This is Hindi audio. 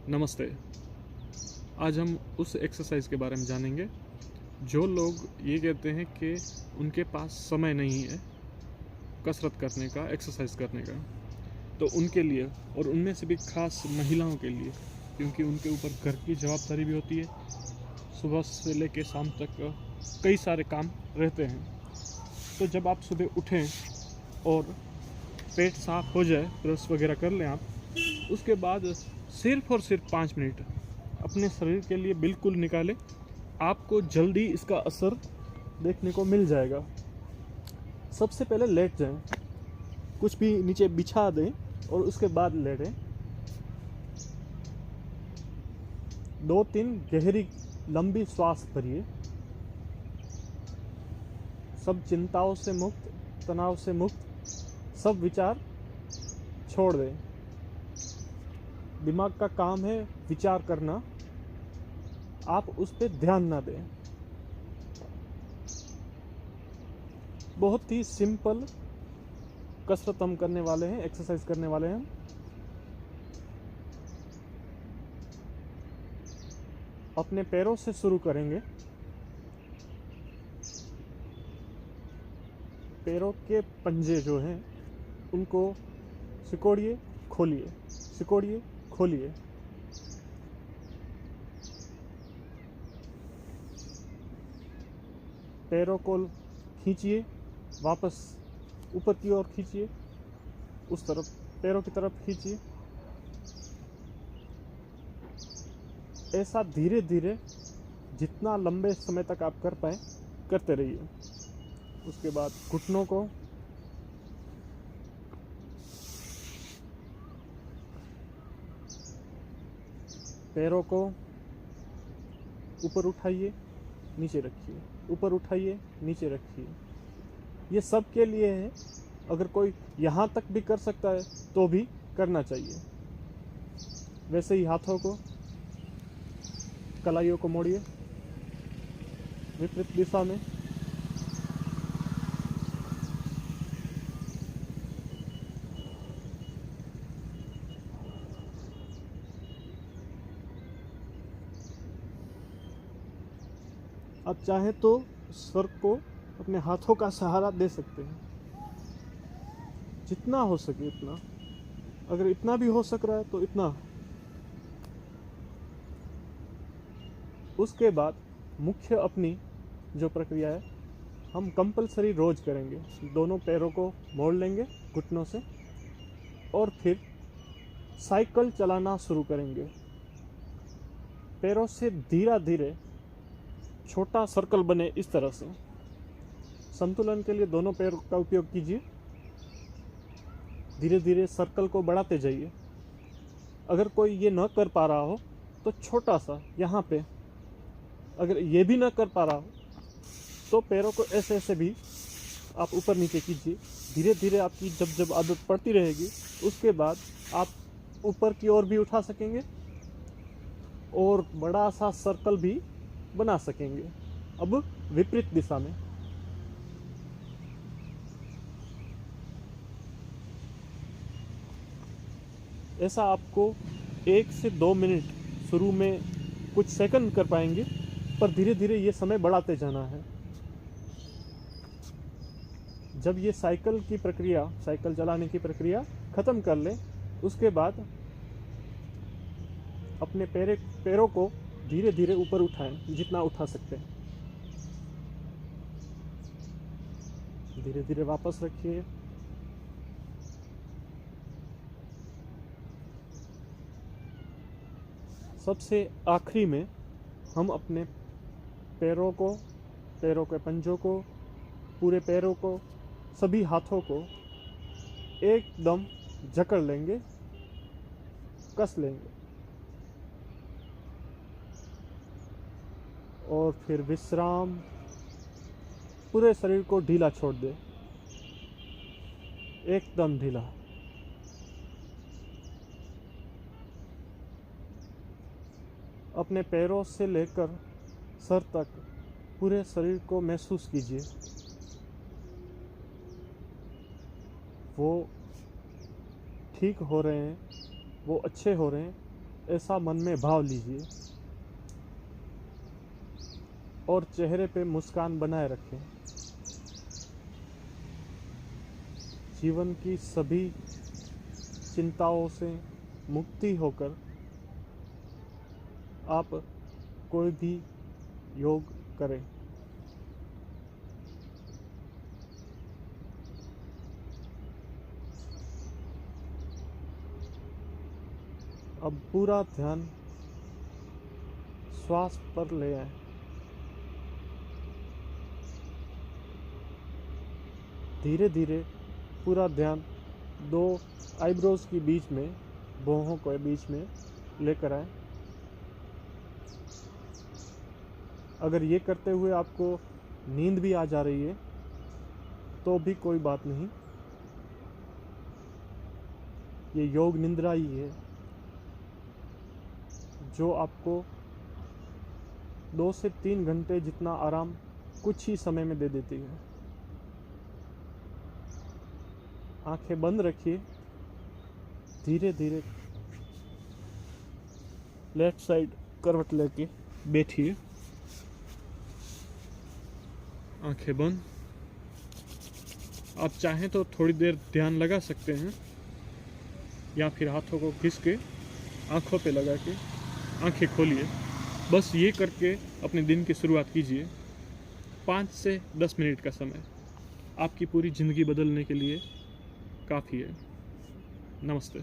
नमस्ते। आज हम उस एक्सरसाइज के बारे में जानेंगे जो लोग ये कहते हैं कि उनके पास समय नहीं है कसरत करने का, एक्सरसाइज करने का, तो उनके लिए और उनमें से भी खास महिलाओं के लिए, क्योंकि उनके ऊपर घर की जवाबदारी भी होती है, सुबह से लेकर शाम तक कई सारे काम रहते हैं। तो जब आप सुबह उठें और पेट साफ हो जाए, ब्रश वगैरह कर लें आप, उसके बाद सिर्फ और सिर्फ 5 मिनट अपने शरीर के लिए बिल्कुल निकालें। आपको जल्दी इसका असर देखने को मिल जाएगा। सबसे पहले लेट जाएं, कुछ भी नीचे बिछा दें और उसके बाद लेटें। 2-3 गहरी लंबी श्वास भरिए। सब चिंताओं से मुक्त, तनाव से मुक्त, सब विचार छोड़ दें। दिमाग का काम है विचार करना, आप उस पर ध्यान ना दें। बहुत ही सिंपल कसरत हम करने वाले हैं, एक्सरसाइज करने वाले हैं। अपने पैरों से शुरू करेंगे। पैरों के पंजे जो हैं उनको सिकोड़िए, खोलिए, सिकोड़िए, खोलिए। पैरों को खींचिए, वापस ऊपर की ओर खींचिए, उस तरफ पैरों की तरफ खींचिए। ऐसा धीरे धीरे जितना लंबे समय तक आप कर पाए करते रहिए। उसके बाद घुटनों को पैरों को ऊपर उठाइए, नीचे रखिए, ऊपर उठाइए, नीचे रखिए। ये सब के लिए है। अगर कोई यहाँ तक भी कर सकता है तो भी करना चाहिए। वैसे ही हाथों को, कलाइयों को मोड़िए विपरीत दिशा में। आप चाहे तो सर को अपने हाथों का सहारा दे सकते हैं, जितना हो सके इतना। अगर इतना भी हो सक रहा है तो इतना। उसके बाद मुख्य अपनी जो प्रक्रिया है हम कंपलसरी रोज करेंगे। दोनों पैरों को मोड़ लेंगे घुटनों से और फिर साइकिल चलाना शुरू करेंगे। पैरों से धीरे धीरे छोटा सर्कल बने इस तरह से। संतुलन के लिए दोनों पैरों का उपयोग कीजिए। धीरे धीरे सर्कल को बढ़ाते जाइए। अगर कोई ये न कर पा रहा हो तो छोटा सा यहाँ पे, अगर ये भी न कर पा रहा हो तो पैरों को ऐसे ऐसे भी आप ऊपर नीचे कीजिए। धीरे धीरे आपकी जब जब आदत पड़ती रहेगी उसके बाद आप ऊपर की ओर भी उठा सकेंगे और बड़ा सा सर्कल भी बना सकेंगे। अब विपरीत दिशा में। ऐसा आपको 1 से 2 मिनट शुरू में कुछ सेकंड कर पाएंगे, पर धीरे धीरे ये समय बढ़ाते जाना है। जब ये साइकिल चलाने की प्रक्रिया ख़त्म कर लें उसके बाद अपने पैरों को धीरे धीरे ऊपर उठाएं, जितना उठा सकते हैं। धीरे धीरे वापस रखिए। सबसे आखिरी में हम अपने पैरों के पंजों को, पूरे पैरों को, सभी हाथों को एकदम जकड़ लेंगे, कस लेंगे और फिर विश्राम। पूरे शरीर को ढीला छोड़ दे, एकदम ढीला। अपने पैरों से लेकर सर तक पूरे शरीर को महसूस कीजिए। वो ठीक हो रहे हैं, वो अच्छे हो रहे हैं, ऐसा मन में भाव लीजिए और चेहरे पे मुस्कान बनाए रखें। जीवन की सभी चिंताओं से मुक्ति होकर आप कोई भी योग करें। अब पूरा ध्यान श्वास पर ले आए। धीरे धीरे पूरा ध्यान दो आईब्रोज के बीच में, भौहों के बीच में लेकर आए। अगर ये करते हुए आपको नींद भी आ जा रही है तो भी कोई बात नहीं, ये योग निंद्रा ही है जो आपको 2 से 3 घंटे जितना आराम कुछ ही समय में दे देती है। आंखें बंद रखिए, धीरे धीरे लेफ्ट साइड करवट लेके बैठिए, आंखें बंद। आप चाहें तो थोड़ी देर ध्यान लगा सकते हैं या फिर हाथों को खींच के आंखों पे लगा के आंखें खोलिए। बस ये करके अपने दिन की शुरुआत कीजिए। 5 से 10 मिनट का समय आपकी पूरी ज़िंदगी बदलने के लिए काफ़ी है। नमस्ते।